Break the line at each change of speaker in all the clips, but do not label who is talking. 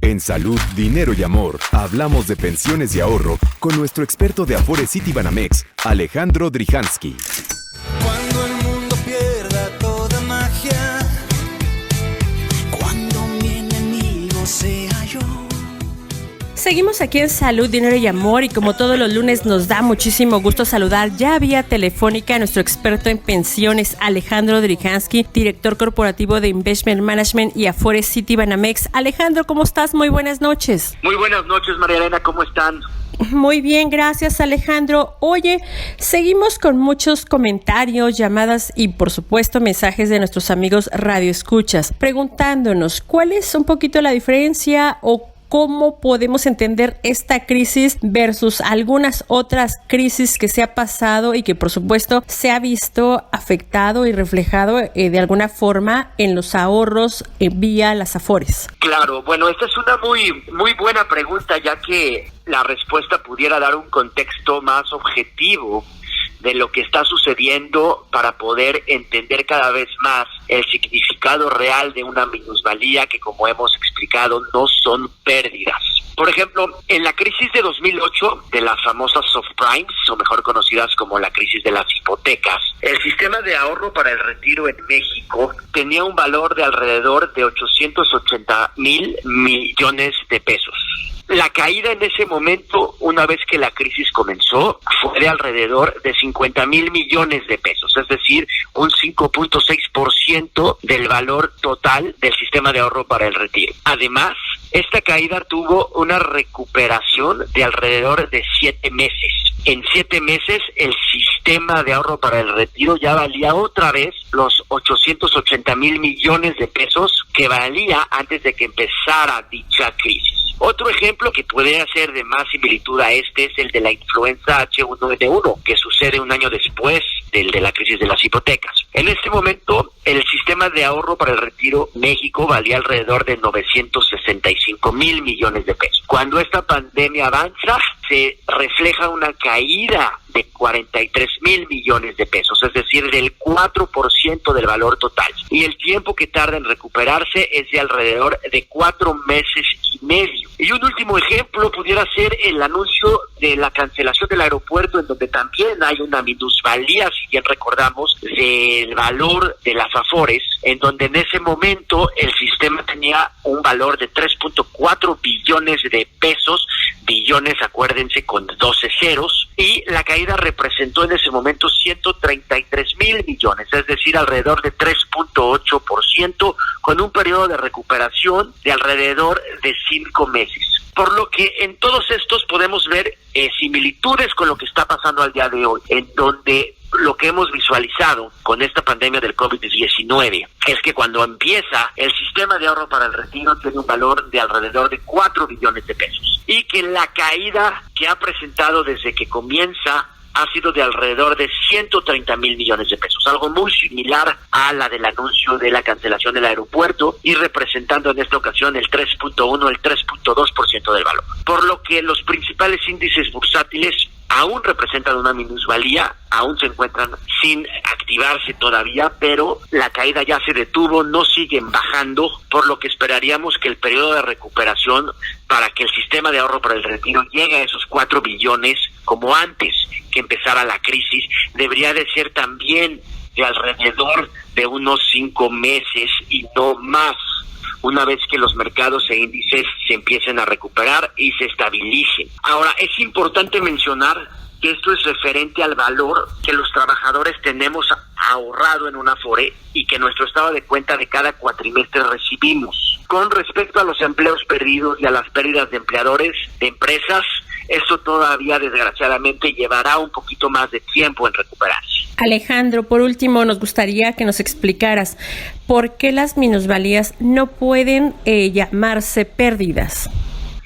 En Salud, Dinero y Amor, hablamos de pensiones y ahorro con nuestro experto de Afore Citibanamex, Alejandro Drijansky.
Cuando el mundo pierda toda magia, cuando mi enemigo sea yo.
Seguimos aquí en Salud, Dinero y Amor y como todos los lunes nos da muchísimo gusto saludar ya vía telefónica a nuestro experto en pensiones, Alejandro Drijansky, director corporativo de Investment Management y Afore Citibanamex. Alejandro, ¿cómo estás? Muy buenas noches.
Muy buenas noches, María Elena, ¿cómo están?
Muy bien, gracias, Alejandro. Oye, seguimos con muchos comentarios, llamadas y por supuesto mensajes de nuestros amigos radioescuchas preguntándonos cuál es un poquito la diferencia o ¿cómo podemos entender esta crisis versus algunas otras crisis que se ha pasado y que por supuesto se ha visto afectado y reflejado de alguna forma en los ahorros vía las Afores?
Claro, bueno, esta es una muy buena pregunta, ya que la respuesta pudiera dar un contexto más objetivo de lo que está sucediendo para poder entender cada vez más el significado real de una minusvalía que, como hemos explicado, no son pérdidas. Por ejemplo, en la crisis de 2008 de las famosas subprimes, o mejor conocidas como la crisis de las hipotecas, el sistema de ahorro para el retiro en México tenía un valor de alrededor de 880,000 millones de pesos. La caída en ese momento, una vez que la crisis comenzó, fue de alrededor de 50,000 millones de pesos, es decir, un 5.6% del valor total del sistema de ahorro para el retiro. Además, esta caída tuvo una recuperación de alrededor de 7 meses. En 7 meses, el sistema de ahorro para el retiro ya valía otra vez los 880,000 millones de pesos que valía antes de que empezara dicha crisis. Otro ejemplo que puede ser de más similitud a este es el de la influenza H1N1, que sucede un año después del de la crisis de las hipotecas. En este momento, el sistema de ahorro para el retiro México valía alrededor de 965,000 millones de pesos. Cuando esta pandemia avanza, se refleja una caída de 43,000 millones de pesos, es decir, del 4% del valor total. Y el tiempo que tarda en recuperarse es de alrededor de 4 meses y medio. Y un último ejemplo pudiera ser el anuncio de la cancelación del aeropuerto, en donde también hay una minusvalía, si bien recordamos, del valor de las Afores, en donde en ese momento el sistema tenía un valor de 3.4 billones de pesos, billones, acuérdense, con 12 ceros, y la caída representó en ese momento 133,000 millones, es decir, alrededor de 3.8%, con un periodo de recuperación de alrededor de 5 meses. Por lo que en todos estos podemos ver similitudes con lo que está pasando al día de hoy, en donde lo que hemos visualizado con esta pandemia del COVID-19 es que cuando empieza, el sistema de ahorro para el retiro tiene un valor de alrededor de 4 billones de pesos y que la caída que ha presentado desde que comienza ha sido de alrededor de 130,000 millones de pesos, algo muy similar a la del anuncio de la cancelación del aeropuerto y representando en esta ocasión el 3.1, el 3.2% del valor. Por lo que los principales índices bursátiles aún representan una minusvalía, aún se encuentran sin activarse todavía, pero la caída ya se detuvo, no siguen bajando, por lo que esperaríamos que el periodo de recuperación para que el sistema de ahorro para el retiro llegue a esos 4 billones como antes que empezara la crisis, debería de ser también de alrededor de unos 5 meses y no más, una vez que los mercados e índices se empiecen a recuperar y se estabilicen. Ahora, es importante mencionar que esto es referente al valor que los trabajadores tenemos ahorrado en una Afore y que nuestro estado de cuenta de cada cuatrimestre recibimos. Con respecto a los empleos perdidos y a las pérdidas de empleadores, de empresas, esto todavía desgraciadamente llevará un poquito más de tiempo en recuperarse.
Alejandro, por último, nos gustaría que nos explicaras por qué las minusvalías no pueden llamarse pérdidas.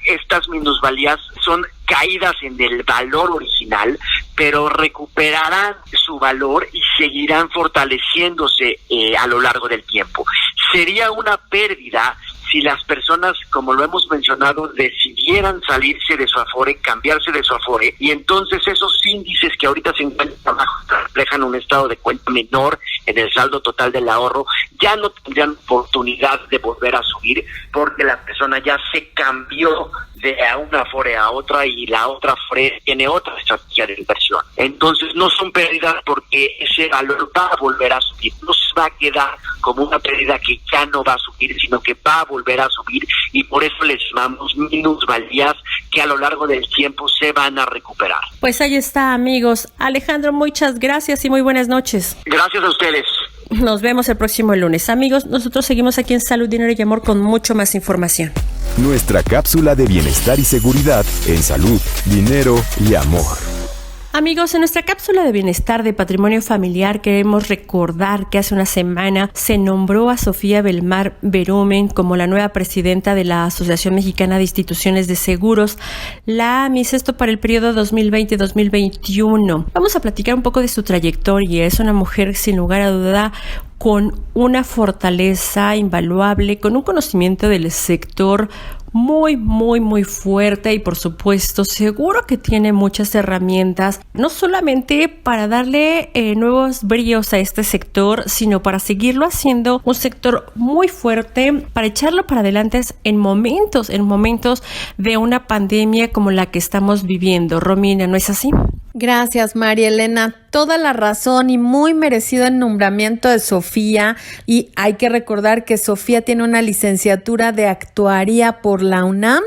Estas minusvalías son caídas en el valor original, pero recuperarán su valor y seguirán fortaleciéndose a lo largo del tiempo. Sería una pérdida si las personas, como lo hemos mencionado, decidieran salirse de su Afore, cambiarse de su Afore, y entonces esos índices que ahorita se encuentran abajo reflejan un estado de cuenta menor en el saldo total del ahorro, ya no tendrían oportunidad de volver a subir porque la persona ya se cambió de una Afore a otra y la otra Afore tiene otra estrategia de inversión. Entonces no son pérdidas porque ese valor va a volver a subir, no se va a quedar como una pérdida que ya no va a subir, sino que va a volver a subir, y por eso les llamamos minusvalías que a lo largo del tiempo se van a recuperar.
Pues ahí está, amigos. Alejandro, muchas gracias y muy buenas noches.
Gracias a ustedes.
Nos vemos el próximo lunes. Amigos, nosotros seguimos aquí en Salud, Dinero y Amor con mucho más información.
Nuestra cápsula de bienestar y seguridad en salud, dinero y amor.
Amigos, en nuestra cápsula de bienestar de patrimonio familiar queremos recordar que hace una semana se nombró a Sofía Belmar Berumen como la nueva presidenta de la Asociación Mexicana de Instituciones de Seguros, la AMIS, esto para el periodo 2020-2021. Vamos a platicar un poco de su trayectoria. Es una mujer sin lugar a duda con una fortaleza invaluable, con un conocimiento del sector muy fuerte y por supuesto seguro que tiene muchas herramientas, no solamente para darle nuevos bríos a este sector, sino para seguirlo haciendo un sector muy fuerte, para echarlo para adelante en momentos de una pandemia como la que estamos viviendo. Romina, ¿no es así?
Gracias, María Elena. Toda la razón y muy merecido el nombramiento de Sofía. Y hay que recordar que Sofía tiene una licenciatura de actuaría por la UNAM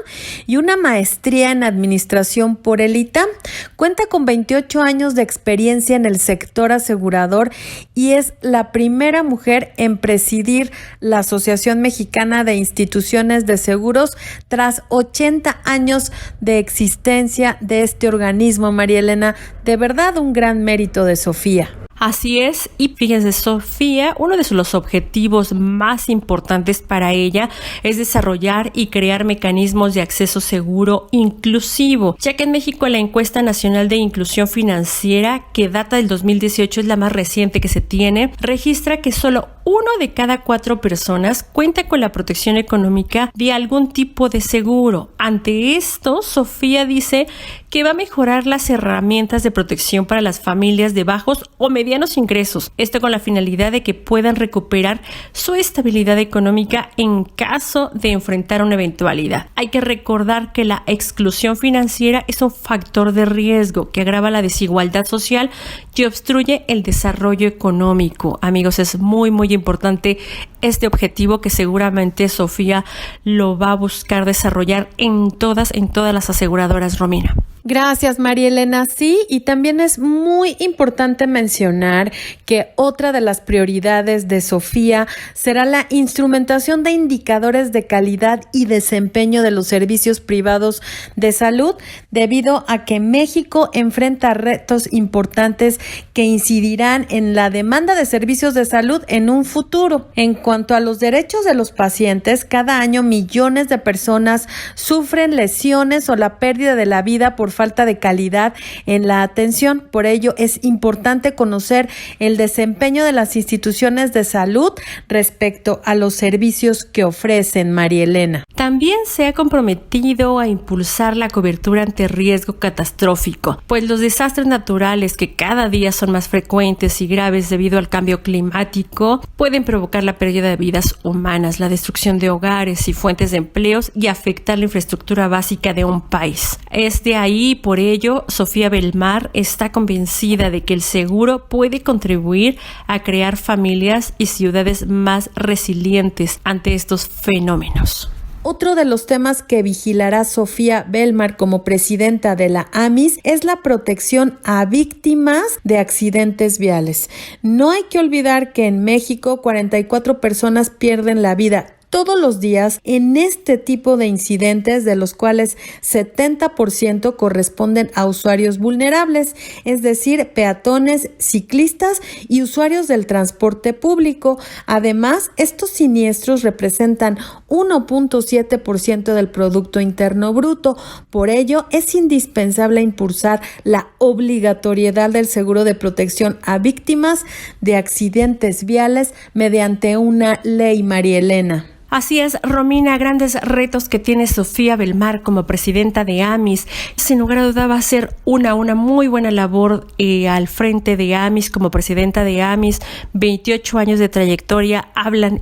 y una maestría en administración por el ITAM. Cuenta con 28 años de experiencia en el sector asegurador y es la primera mujer en presidir la Asociación Mexicana de Instituciones de Seguros tras 80 años de existencia de este organismo, María Elena. De verdad, un gran mérito de Sofía.
Así es, y fíjense, Sofía, uno de los objetivos más importantes para ella es desarrollar y crear mecanismos de acceso seguro inclusivo, ya que en México la encuesta nacional de inclusión financiera, que data del 2018, es la más reciente que se tiene, registra que solo 1 de cada 4 personas cuenta con la protección económica de algún tipo de seguro. Ante esto, Sofía dice que va a mejorar las herramientas de protección para las familias de bajos o medianos ingresos. Esto con la finalidad de que puedan recuperar su estabilidad económica en caso de enfrentar una eventualidad. Hay que recordar que la exclusión financiera es un factor de riesgo que agrava la desigualdad social y obstruye el desarrollo económico. Amigos, es muy importante este objetivo que seguramente Sofía lo va a buscar desarrollar en todas las aseguradoras, Romina.
Gracias, María Elena. Sí, y también es muy importante mencionar que otra de las prioridades de Sofía será la instrumentación de indicadores de calidad y desempeño de los servicios privados de salud, debido a que México enfrenta retos importantes que incidirán en la demanda de servicios de salud en un futuro. En cuanto a los derechos de los pacientes, cada año millones de personas sufren lesiones o la pérdida de la vida por falta de calidad en la atención. Por ello, es importante conocer el desempeño de las instituciones de salud respecto a los servicios que ofrecen, María Elena.
También se ha comprometido a impulsar la cobertura ante riesgo catastrófico, pues los desastres naturales, que cada día son más frecuentes y graves debido al cambio climático, pueden provocar la pérdida de vidas humanas, la destrucción de hogares y fuentes de empleos y afectar la infraestructura básica de un país. Es de ahí, por ello, Sofía Belmar está convencida de que el seguro puede contribuir a crear familias y ciudades más resilientes ante estos fenómenos.
Otro de los temas que vigilará Sofía Belmar como presidenta de la AMIS es la protección a víctimas de accidentes viales. No hay que olvidar que en México 44 personas pierden la vida todos los días en este tipo de incidentes, de los cuales 70% corresponden a usuarios vulnerables, es decir, peatones, ciclistas y usuarios del transporte público. Además, estos siniestros representan 1.7% del Producto Interno Bruto. Por ello, es indispensable impulsar la obligatoriedad del seguro de protección a víctimas de accidentes viales mediante una ley, María Elena.
Así es, Romina, grandes retos que tiene Sofía Belmar como presidenta de AMIS. Sin lugar a duda va a ser una muy buena labor al frente de AMIS como presidenta de AMIS. 28 años de trayectoria, hablan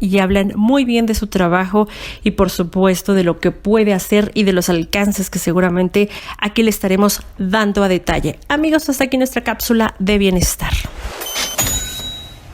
muy bien de su trabajo y por supuesto de lo que puede hacer y de los alcances que seguramente aquí le estaremos dando a detalle. Amigos, hasta aquí nuestra cápsula de bienestar.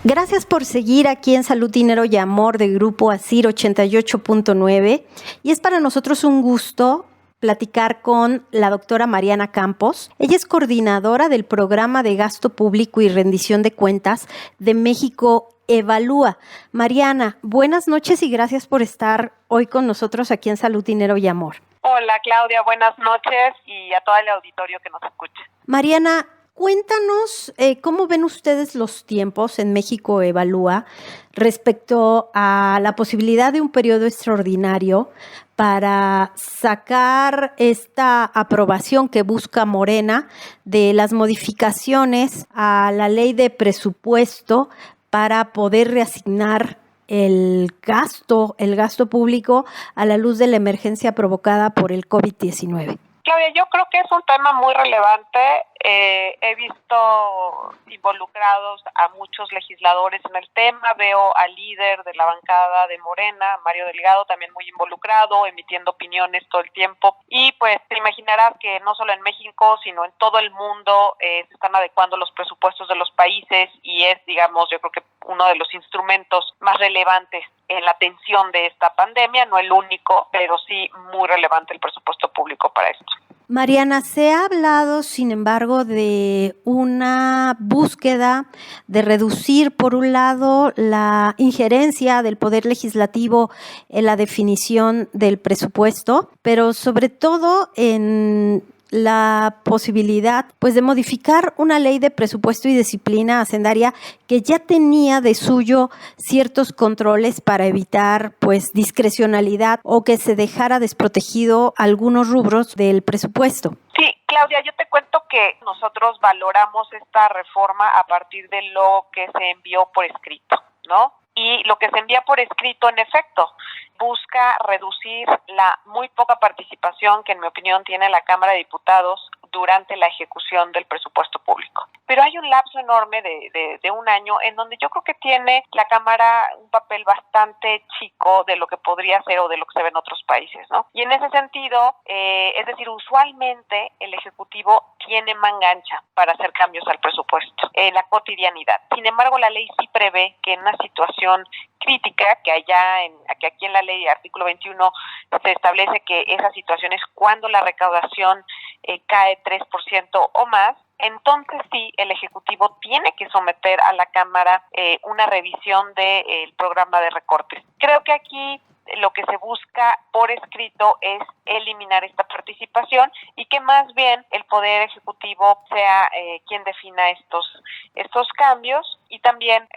Gracias por seguir aquí en Salud, Dinero y Amor de Grupo ASIR 88.9 y es para nosotros un gusto platicar con la doctora Mariana Campos. Ella es coordinadora del Programa de Gasto Público y Rendición de Cuentas de México Evalúa. Mariana, buenas noches y gracias por estar hoy con nosotros aquí en Salud, Dinero y Amor.
Hola Claudia, buenas noches y a todo el auditorio que nos escucha.
Mariana, cuéntanos cómo ven ustedes los tiempos en México Evalúa respecto a la posibilidad de un periodo extraordinario para sacar esta aprobación que busca Morena de las modificaciones a la ley de presupuesto para poder reasignar el gasto público a la luz de la emergencia provocada por el COVID-19.
Claudia, yo creo que es un tema muy relevante. He visto involucrados a muchos legisladores en el tema. Veo al líder de la bancada de Morena, Mario Delgado, también muy involucrado, emitiendo opiniones todo el tiempo. Y pues te imaginarás que no solo en México, sino en todo el mundo se están adecuando los presupuestos de los países y es, digamos, yo creo que uno de los instrumentos más relevantes en la atención de esta pandemia, no el único, pero sí muy relevante el presupuesto público para esto.
Mariana, se ha hablado, sin embargo, de una búsqueda de reducir, por un lado, la injerencia del Poder Legislativo en la definición del presupuesto, pero sobre todo en la posibilidad pues de modificar una ley de presupuesto y disciplina hacendaria que ya tenía de suyo ciertos controles para evitar pues discrecionalidad o que se dejara desprotegido algunos rubros del presupuesto.
Sí, Claudia, yo te cuento que nosotros valoramos esta reforma a partir de lo que se envió por escrito, ¿no? Y lo que se envía por escrito, en efecto, busca reducir la muy poca participación que, en mi opinión, tiene la Cámara de Diputados durante la ejecución del presupuesto público. Pero hay un lapso enorme de un año en donde yo creo que tiene la Cámara un papel bastante chico de lo que podría ser o de lo que se ve en otros países, ¿no? Y en ese sentido, es decir, usualmente el Ejecutivo tiene mangancha para hacer cambios al presupuesto en la cotidianidad. Sin embargo, la ley sí prevé que en una situación crítica, que aquí en la ley, artículo 21, se establece que esa situación es cuando la recaudación cae 3% o más, entonces sí, el Ejecutivo tiene que someter a la Cámara una revisión del programa de recortes. Creo que aquí lo que se busca por escrito es eliminar esta participación y que más bien el Poder Ejecutivo sea quien defina estos cambios y también,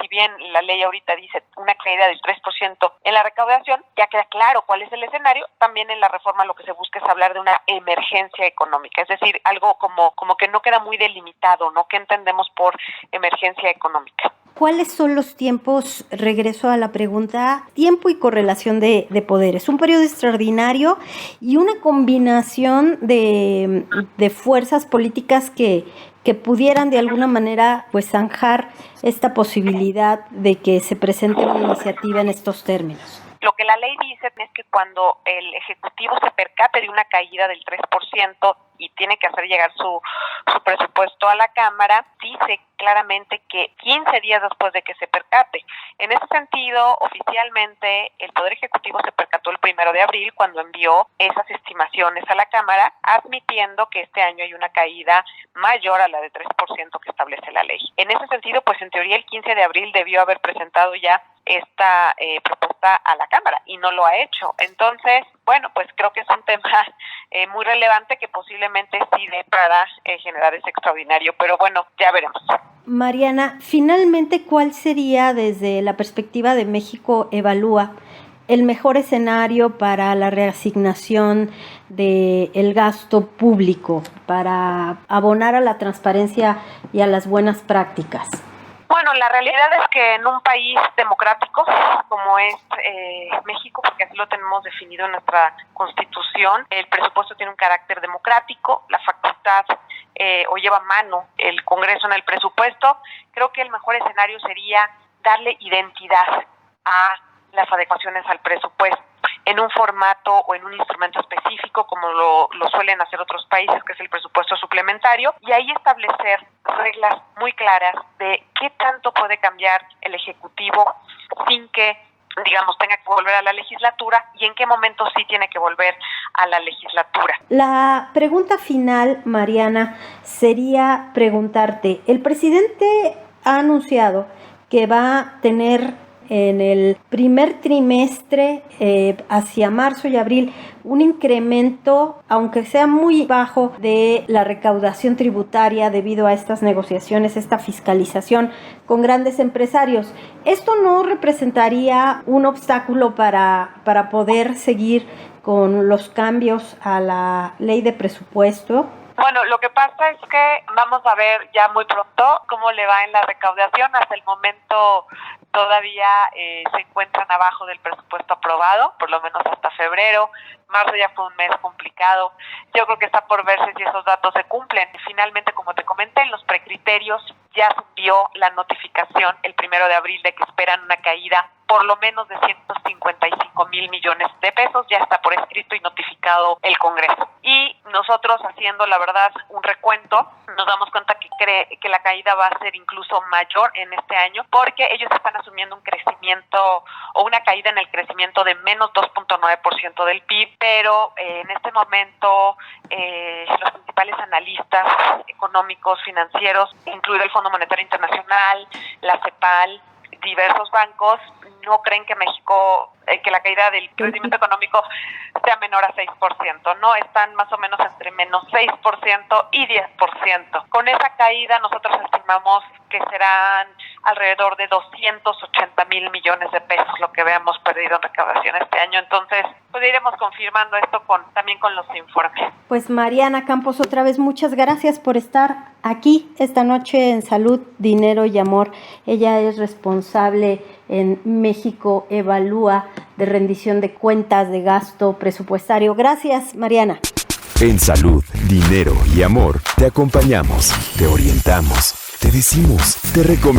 si bien la ley ahorita dice una caída del 3% en la recaudación, ya queda claro cuál es el escenario. También en la reforma lo que se busca es hablar de una emergencia económica, es decir, algo como que no queda muy delimitado, ¿no? ¿Qué entendemos por emergencia económica?
¿Cuáles son los tiempos? Regreso a la pregunta, tiempo y correlación de poderes. Un periodo extraordinario y una combinación de fuerzas políticas que pudieran de alguna manera pues zanjar esta posibilidad de que se presente una iniciativa en estos términos.
Lo que la ley dice es que cuando el Ejecutivo se percate de una caída del 3% y tiene que hacer llegar su presupuesto a la Cámara, dice claramente que 15 días después de que se percate. En ese sentido, oficialmente, el Poder Ejecutivo se percató el 1 de abril cuando envió esas estimaciones a la Cámara, admitiendo que este año hay una caída mayor a la de 3% que establece la ley. En ese sentido, pues en teoría el 15 de abril debió haber presentado ya esta propuesta a la Cámara y no lo ha hecho. Entonces, bueno, pues creo que es un tema muy relevante que posiblemente sí dé para generar ese extraordinario, pero bueno, ya veremos.
Mariana, finalmente, ¿cuál sería desde la perspectiva de México Evalúa el mejor escenario para la reasignación del gasto público, para abonar a la transparencia y a las buenas prácticas?
Bueno, la realidad es que en un país democrático como es México, porque así lo tenemos definido en nuestra Constitución, el presupuesto tiene un carácter democrático, la facultad o lleva mano el Congreso en el presupuesto. Creo que el mejor escenario sería darle identidad a las adecuaciones al presupuesto en un formato o en un instrumento específico, como lo suelen hacer otros países, que es el presupuesto suplementario, y ahí establecer reglas muy claras de qué tanto puede cambiar el Ejecutivo sin que, digamos, tenga que volver a la legislatura y en qué momento sí tiene que volver a la legislatura.
La pregunta final, Mariana, sería preguntarte, el presidente ha anunciado que va a tener en el primer trimestre, hacia marzo y abril, un incremento, aunque sea muy bajo, de la recaudación tributaria debido a estas negociaciones, esta fiscalización con grandes empresarios. ¿Esto no representaría un obstáculo para poder seguir con los cambios a la ley de presupuesto?
Bueno, lo que pasa es que vamos a ver ya muy pronto cómo le va en la recaudación. Hasta el momento todavía se encuentran abajo del presupuesto aprobado, por lo menos hasta febrero. Marzo ya fue un mes complicado. Yo creo que está por verse si esos datos se cumplen. Finalmente, como te comenté, en los precriterios ya se envió la notificación el 1 de abril de que esperan una caída por lo menos de 155 mil millones de pesos. Ya está por escrito y notificado el Congreso. Y nosotros, haciendo la verdad un recuento, nos damos cuenta que la caída va a ser incluso mayor en este año, porque ellos están asumiendo un crecimiento o una caída en el crecimiento de menos 2.9% del PIB, pero en este momento los principales analistas económicos, financieros, incluido el Fondo Monetario Internacional, la CEPAL, diversos bancos, no creen que México, que la caída del crecimiento económico sea menor a 6%, ¿no? Están más o menos entre menos 6% y 10%. Con esa caída nosotros estimamos que serán alrededor de 280 mil millones de pesos lo que veamos perdido en recaudación este año. Entonces, pues iremos confirmando esto también con los informes.
Pues Mariana Campos, otra vez muchas gracias por estar aquí esta noche en Salud, Dinero y Amor. Ella es responsable en México Evalúa de rendición de cuentas de gasto presupuestario. Gracias, Mariana.
En Salud, Dinero y Amor te acompañamos, te orientamos, te decimos, te recomendamos.